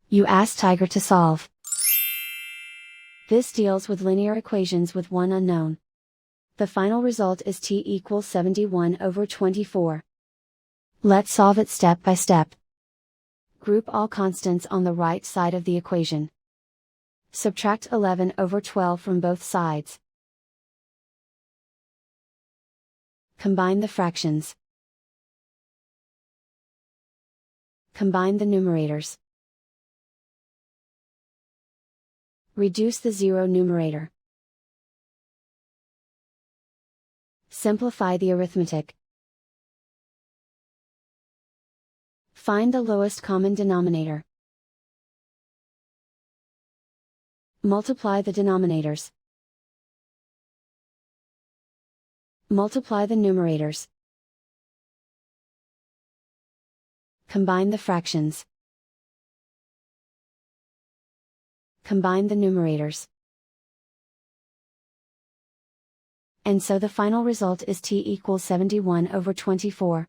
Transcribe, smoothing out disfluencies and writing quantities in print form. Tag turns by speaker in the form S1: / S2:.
S1: You ask Tiger to solve. This deals with linear equations with one unknown. The final result is t equals 71/24. Let's solve it step by step. Group all constants on the right side of the equation. Subtract 11/12 from both sides. Combine the fractions. Combine the numerators. Reduce the zero numerator. Simplify the arithmetic. Find the lowest common denominator. Multiply the denominators. Multiply the numerators. Combine the fractions. Combine the numerators. And so the final result is t equals 71/24.